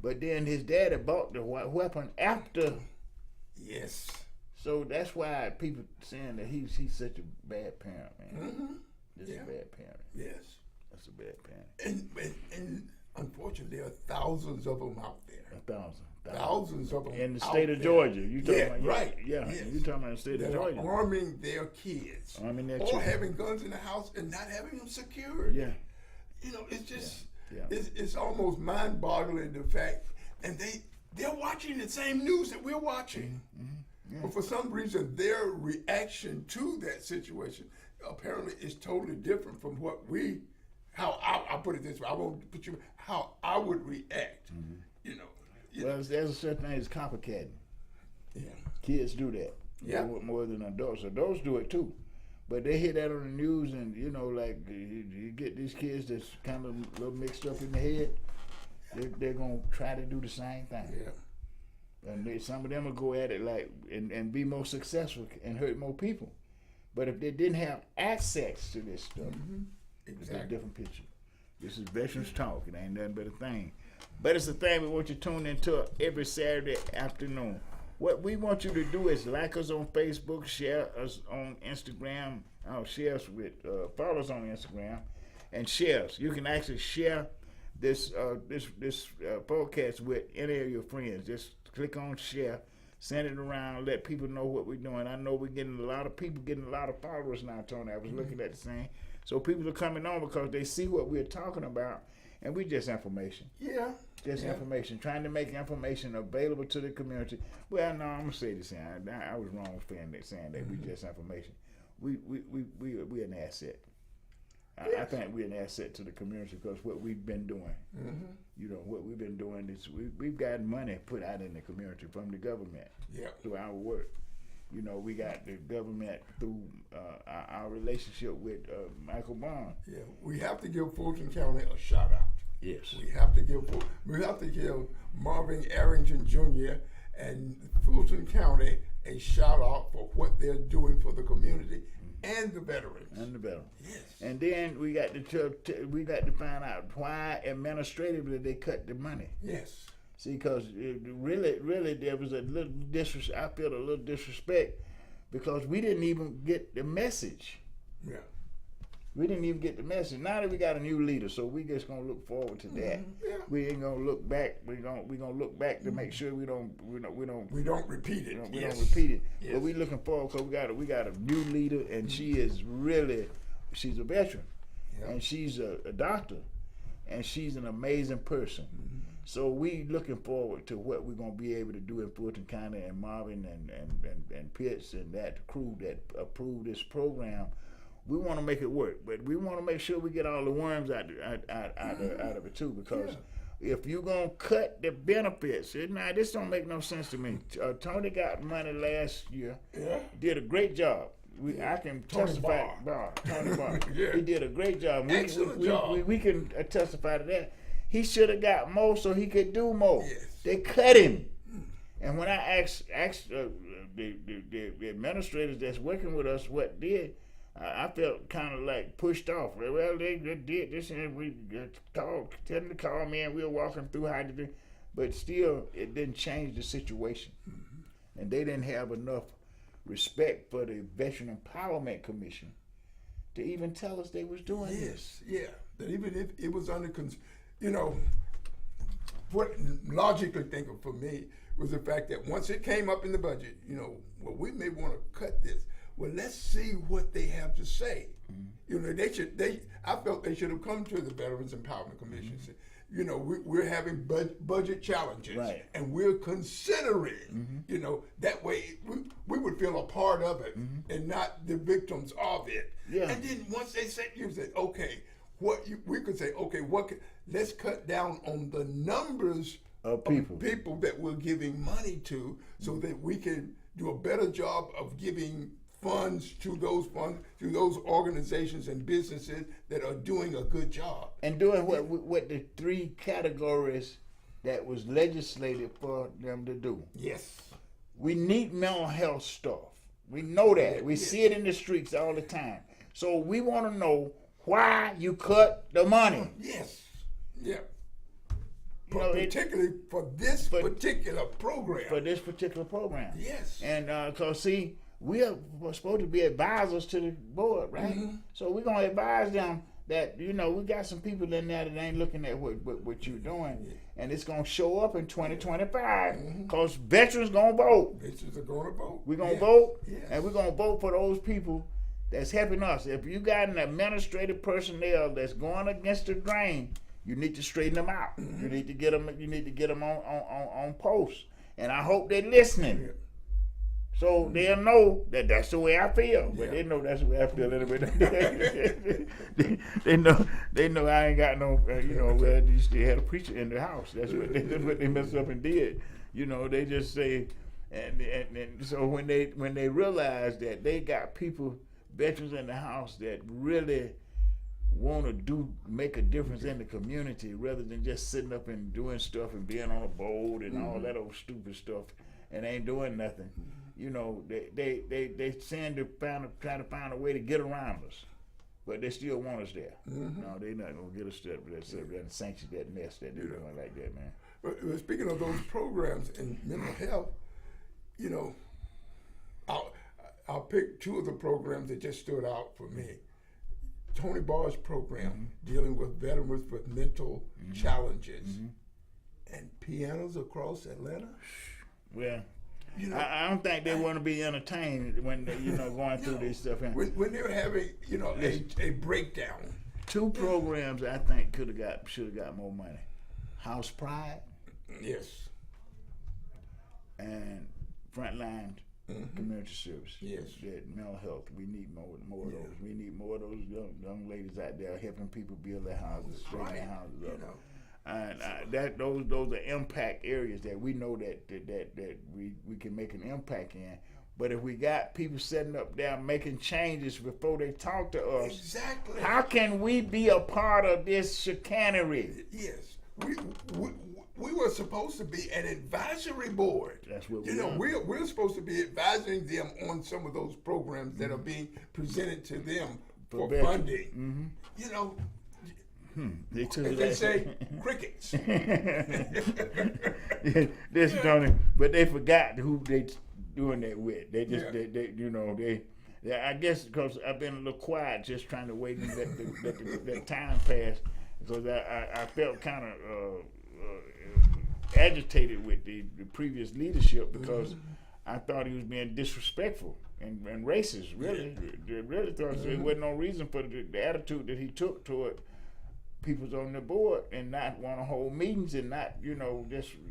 But then his daddy bought the weapon after. Yes. So that's why people saying that he's such a bad parent, man. This is a bad parent. Yes. That's a bad parent. And unfortunately, there are thousands of them out there. Thousands of them in the state of Georgia. You talking about right? Yeah, yes. You talking about the state of Georgia? Arming their kids, having guns in the house and not having them secured. Yeah, it's just it's almost mind-boggling the fact, and they're watching the same news that we're watching, but for some reason their reaction to that situation apparently is totally different from how I put it this way. I won't put you how I would react. Well, there's a certain thing as copycatting. Yeah. Kids do that. Yeah. More than adults. Adults do it too. But they hear that on the news and, you get these kids that's kind of a little mixed up in the head. They're going to try to do the same thing. Yeah. And some of them will go at it and be more successful and hurt more people. But if they didn't have access to this stuff, it's a different picture. This is Veterans Talk. It ain't nothing but a thing. But it's a thing we want you to tune into every Saturday afternoon. What we want you to do is like us on Facebook, share us on Instagram, follow us on Instagram, and share us. You can actually share this podcast with any of your friends. Just click on share, send it around, let people know what we're doing. I know we're getting a lot of people getting a lot of followers now, Tony. I was looking at the same. So people are coming on because they see what we're talking about, and we just information. Yeah. Just information, trying to make information available to the community. Well, no, I'm gonna say this. I was wrong saying that we just information. We're an asset. I think we're an asset to the community because what we've been doing. What we've been doing is we've got money put out in the community from the government through our work. You know, we got the government through our relationship with Michael Bond. Yeah, we have to give Fulton County a shout out. Yes. We have to give Marvin Arrington Jr. and Fulton County a shout out for what they're doing for the community and the veterans. Yes. And then we got to find out why administratively they cut the money. Yes. See, because really, there was a little I feel a little disrespect because we didn't even get the message. Yeah. We didn't even get the message. Now that we got a new leader, so we just gonna look forward to that. Yeah. We ain't gonna look back. We gonna look back to make sure we don't repeat it. We don't repeat it. Yes. But we looking forward because we got a new leader, and she's a veteran, and she's a doctor, and she's an amazing person. So we looking forward to what we're gonna be able to do in Fulton County and Marvin and Pitts and that crew that approved this program. We want to make it work, but we want to make sure we get all the worms out of it too. Because if you're gonna cut the benefits, now this don't make no sense to me. Tony got money last year. Yeah. Did a great job. I can testify. Tony Barr. Yeah. He did a great job. Excellent job. We can testify to that. He should have got more so he could do more. Yes. They cut him. And when I asked the administrators that's working with us what did, I felt kind of like pushed off. Well, they did this, and we tell them to call me, and we were walking through how to do. But still, it didn't change the situation. And they didn't have enough respect for the Veteran Empowerment Commission to even tell us they was doing this. Yeah. That even if it was under, what logically thinking for me was the fact that once it came up in the budget, well, we may want to cut this. Well, let's see what they have to say. I felt they should have come to the Veterans Empowerment Commission and said, we're having budget challenges, right, and we're considering, that way we would feel a part of it and not the victims of it. Yeah. And then once they said, you said, okay, we could say, okay, let's cut down on the numbers of people that we're giving money to, so that we can do a better job of giving funds to those organizations and businesses that are doing a good job and doing what the three categories that was legislated for them to do. Yes, we need mental health stuff. We know that. We see it in the streets all the time. So we want to know why you cut the money. Yes, yeah. Particularly for this particular program. For this particular program. Yes. And because we're supposed to be advisors to the board, right? So we're gonna advise them that we got some people in there that ain't looking at what you're doing, and it's gonna show up in 2025 because veterans gonna vote. Veterans are gonna vote. We're gonna vote, yes, and we're gonna vote for those people that's helping us. If you got an administrative personnel that's going against the grain, you need to straighten them out. You need to get them. You need to get them on post, and I hope they're listening. So they'll know that that's the way I feel, but they know that's the way I feel anyway. they know I ain't got no, they had a preacher in the house. That's what they messed up and did. They just say, and so when they realize that they got veterans in the house that really want to make a difference in the community, rather than just sitting up and doing stuff and being on a board and all that old stupid stuff and ain't doing nothing. They tend to try to find a way to get around us, but they still want us there. No, they're not gonna get us there. But sanction that mess that they're doing like that, man. But speaking of those programs in mental health, I'll pick two of the programs that just stood out for me. Tony Barr's program dealing with veterans with mental challenges, and pianos across Atlanta. Well, I don't think they want to be entertained when they, going through this stuff. When they're having, a breakdown. Two programs I think should have got more money. House Pride. Yes. And Frontline Community Service. Yes. Mental health. We need more of those. We need more of those young ladies out there helping people build their houses, straighten their houses up. And those are impact areas that we know that we can make an impact in. But if we got people sitting up there making changes before they talk to us, exactly, how can we be a part of this chicanery? Yes, we were supposed to be an advisory board. That's what you know. We're supposed to be advising them on some of those programs that are being presented to them for funding. Mm-hmm. You know. They took as they say, crickets. This don't, but they forgot who they doing that with. They just, they you know, they I guess because I've been a little quiet, just trying to wait and let the time pass, because I felt kind of agitated with the previous leadership, because I thought he was being disrespectful and racist. Really, really thought there wasn't no reason for the attitude that he took toward people's on the board, and not want to hold meetings, and not, you know,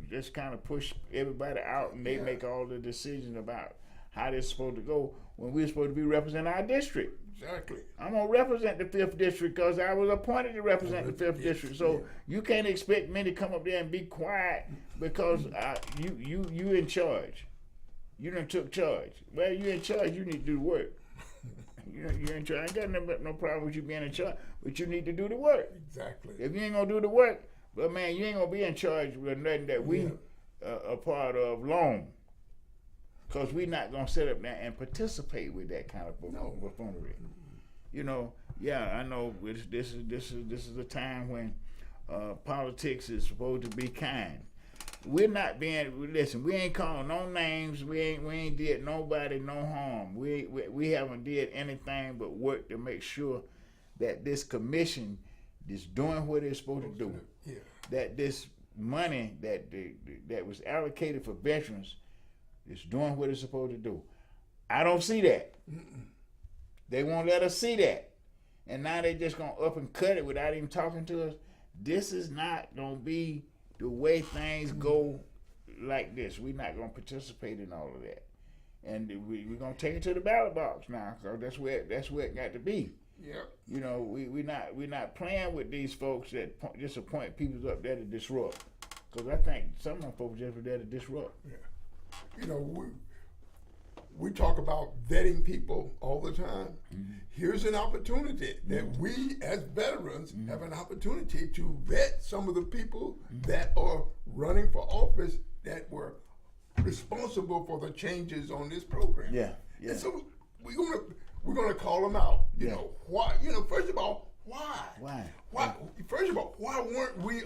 just kind of push everybody out, and they make all the decisions about how they're supposed to go, when we're supposed to be representing our district. Exactly. I'm gonna represent the 5th district because I was appointed to represent the 5th district. So you can't expect me to come up there and be quiet because you in charge. You done took charge. Well, you in charge. You need to do the work. You're in charge. I ain't got no problem with you being in charge, but you need to do the work. Exactly. If you ain't gonna do the work, well, man, you ain't gonna be in charge with nothing that we are part of long. Because we're not gonna sit up there and participate with that kind of buffoonery. You know, I know this is a time when politics is supposed to be kind. We're not being, listen, we ain't calling no names, we ain't did nobody no harm. We haven't did anything but work to make sure that this commission is doing what it's supposed to do. Yeah. That this money that was allocated for veterans is doing what it's supposed to do. I don't see that. They won't let us see that. And now they just gonna up and cut it without even talking to us. This is not gonna be the way things go like this. We're not gonna participate in all of that. And we're gonna take it to the ballot box now, because that's where it got to be. Yep. You know, we're not playing with these folks that just appoint people up there to disrupt. Because I think some of them folks just were there to disrupt. Yeah. You know, we talk about vetting people all the time. Mm-hmm. Here's an opportunity that we as veterans have an opportunity to vet some of the people that are running for office that were responsible for the changes on this program. Yeah. And so we're gonna call them out. You know why? You know, first of all, why? Why? First of all, why weren't we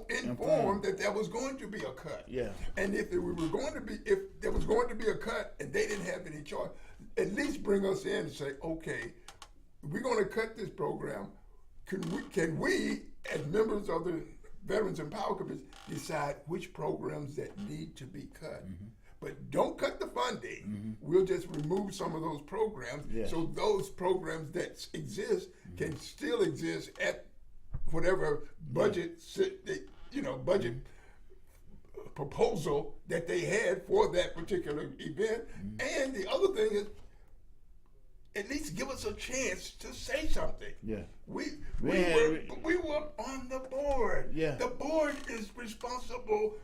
informed that there was going to be a cut? Yeah. And if there was going to be a cut and they didn't have any choice, at least bring us in and say, okay, we're going to cut this program. Can we, as members of the Veterans Empower Commission, decide which programs that need to be cut? But don't cut the funding. We'll just remove some of those programs, so those programs that exist can still exist at whatever budget, budget proposal that they had for that particular event. And the other thing is, at least give us a chance to say something. Yeah. We were on the board. Yeah. The board is responsible.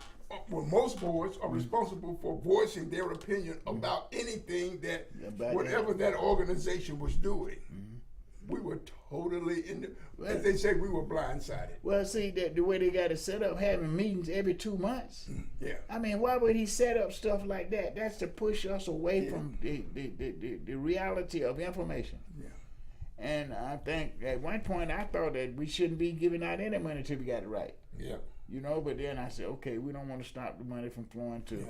Well, most boards are responsible for voicing their opinion about anything that whatever that organization was doing. We were totally as they say, we were blindsided. Well, see, the way they got it set up, having meetings every 2 months. Yeah. I mean, why would he set up stuff like that? That's to push us away from the reality of information. Yeah. And I think at one point I thought that we shouldn't be giving out any money until we got it right. Yeah. You know, but then I said, okay, we don't want to stop the money from flowing to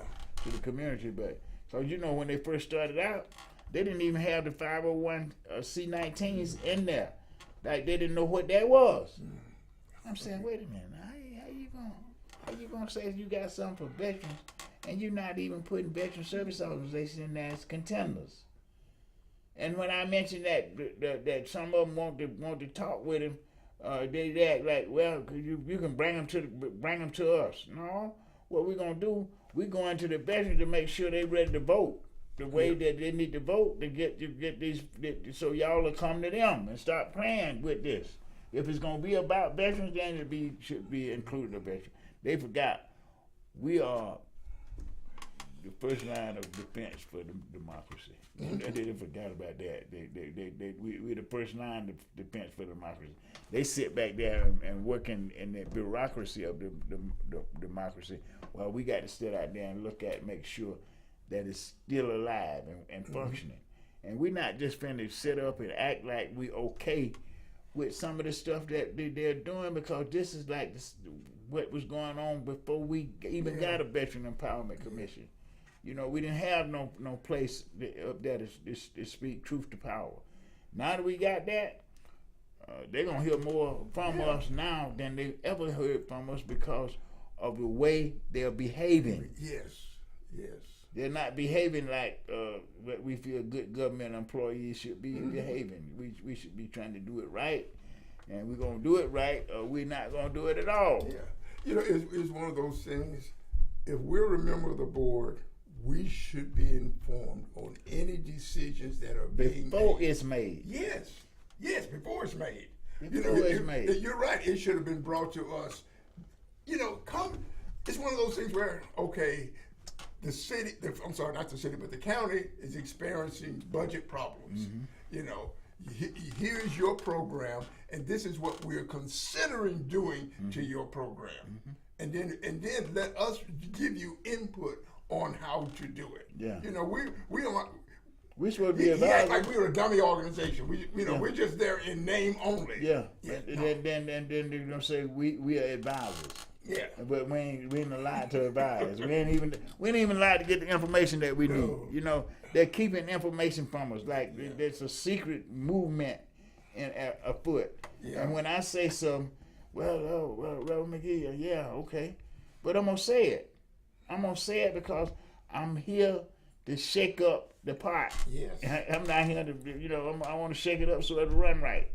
the community. But so, you know, when they first started out, they didn't even have the 501c19s in there. Like, they didn't know what that was. I'm saying, wait a minute, how you gonna say you got something for veterans and you're not even putting veteran service organizations in there as contenders? And when I mentioned that some of them want to talk with him, they act like, well, you can bring them to us. No, what we're gonna do, we're going to the veterans to make sure they're ready to vote the way that they need to vote to get these. So y'all will come to them and start playing with this. If it's gonna be about veterans, then it should be included a veteran. They forgot we are the first line of defense for the democracy. They didn't forget about that. We're the first line of defense for democracy. They sit back there and work in the bureaucracy of the democracy, while we got to sit out there and look at, make sure that it's still alive and functioning. And we're not just finna sit up and act like we okay with some of the stuff that they're doing, because this is like what was going on before we even got a Veteran Empowerment Commission. You know, we didn't have no place up there to speak truth to power. Now that we got that, they're gonna hear more from us now than they ever heard from us, because of the way they're behaving. Yes. They're not behaving like what we feel good government employees should be behaving. We should be trying to do it right, and we're gonna do it right, or we're not gonna do it at all. Yeah, you know, it's one of those things. If we're a member of the board, we should be informed on any decisions that are being before made. it's made. Yes, before it's made. Before it's made. You're right. It should have been brought to us. You know, it's one of those things where, okay, the city, I'm sorry, not the city, but the county is experiencing budget problems. You know, here's your program, and this is what we're considering doing to your program. And then let us give you input on how to do it. Yeah. You know, we don't. We're supposed to be He act advisors. like we're a dummy organization. We're just there in name only. Yeah. Then they're gonna say we are advisors. Yeah. But we ain't allowed to advise. we ain't even allowed to get the information that we need. You know, they're keeping information from us. Like there's a secret movement afoot. Yeah. And when I say something, well, McGee, yeah, okay, but I'm gonna say it. I'm gonna say it because I'm here to shake up the pot. Yes. I'm not here to, I want to shake it up so it'll run right.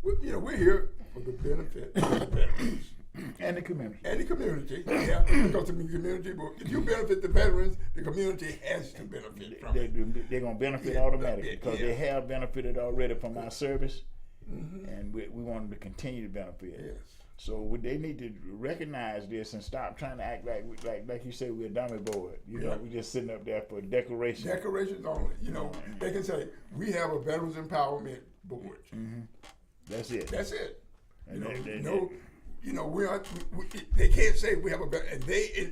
We're here for the benefit of the veterans. And the community. And the community, yeah, because the community, if you benefit the veterans, the community has to benefit from it. They're going to benefit automatically because they have benefited already from our service, and we want them to continue to benefit. Yes. So they need to recognize this and stop trying to act like you say, we're a dummy board. You know, we're just sitting up there for decoration. Decorations only. You know, they can say, we have a Veterans Empowerment Board. That's it. That's it. And they can't say we have a better, and they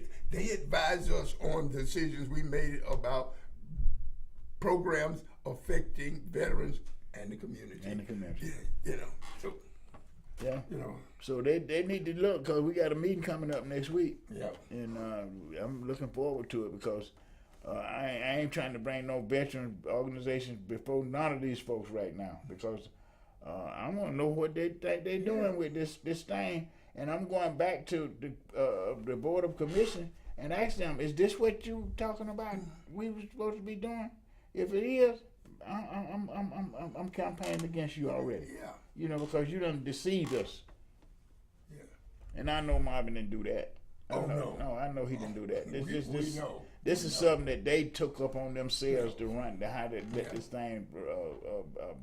advise us on decisions we made about programs affecting veterans and the community. Yeah, you know, so. Yeah. You know. So they need to look, because we got a meeting coming up next week. Yeah. And I'm looking forward to it, because I ain't trying to bring no veteran organizations before none of these folks right now, because I want to know what they think they're doing with this thing. And I'm going back to the Board of Commission and ask them, is this what you talking about we were supposed to be doing? If it is, I'm campaigning against you already. Yeah. You know, because you done deceived us. Yeah. And I know Marvin didn't do that. No, I know he didn't do that. We know. This is something that they took up on themselves to run, to how to let this thing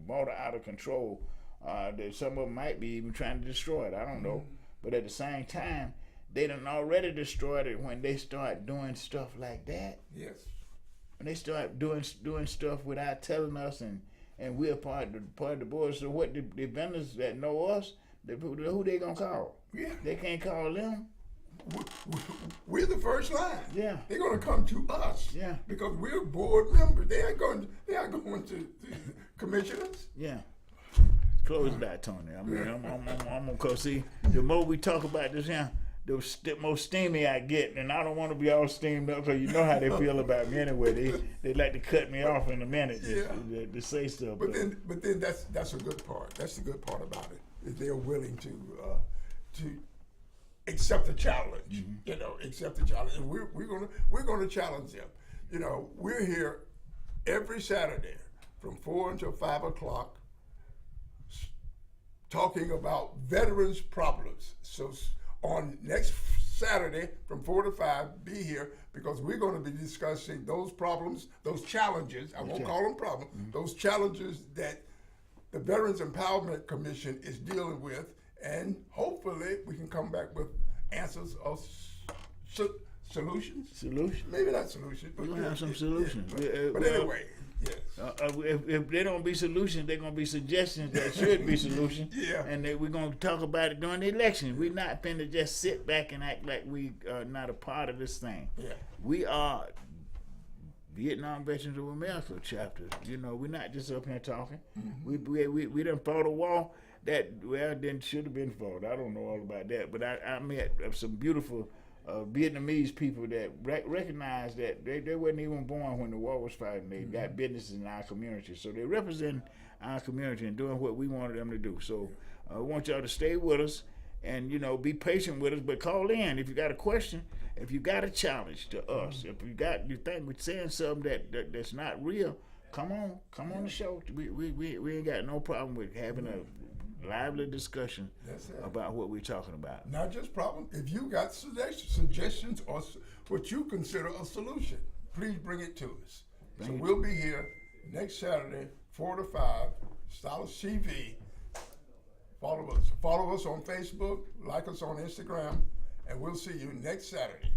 motor out of control. That some of them might be even trying to destroy it. I don't know. But at the same time, they done already destroyed it when they start doing stuff like that. Yes. When they start doing stuff without telling us, and we're part of the board. So what the vendors that know us, who they gonna call? Yeah. They can't call them. We're the first line. Yeah. They're going to come to us. Yeah. Because we're board members. They aren't going to commissioners. Yeah. Close that, Tony. I mean, I'm gonna go see. The more we talk about this, the more steamy I get, and I don't want to be all steamed up, because you know how they feel about me anyway. They like to cut me off in a minute to say stuff. But then that's a good part. That's the good part about it, is they're willing to accept the challenge. You know, accept the challenge, and we're gonna challenge them. You know, we're here every Saturday from 4 until 5 o'clock, talking about veterans' problems. So on next Saturday from 4 to 5, be here, because we're going to be discussing those problems, those challenges. I won't call them problems. Those challenges that the Veterans Empowerment Commission is dealing with, and hopefully we can come back with answers or solutions. Solution. Maybe not solutions, but We're gonna have some solutions. But Well, anyway, yes. If they don't be solutions, they're gonna be suggestions that should be solutions. Yeah. And we're gonna talk about it during the election. We're not finna just sit back and act like we are not a part of this thing. Yeah. We are Vietnam Veterans of America chapter. You know, we're not just up here talking. Mm-hmm. We done fought a war that then should have been fought. I don't know all about that, but I met some beautiful Vietnamese people that recognize that they wasn't even born when the war was fighting. They got businesses in our community, so they represent our community and doing what we wanted them to do. So I want y'all to stay with us and, you know, be patient with us, but call in if you got a question, if you got a challenge to us, if you think we're saying something that's not real, come on the show. We ain't got no problem with having a lively discussion about what we're talking about. Not just problem. If you got suggestions or what you consider a solution, please bring it to us. We'll be here next Saturday, 4 to 5, Stylus TV. Follow us on Facebook, like us on Instagram, and we'll see you next Saturday.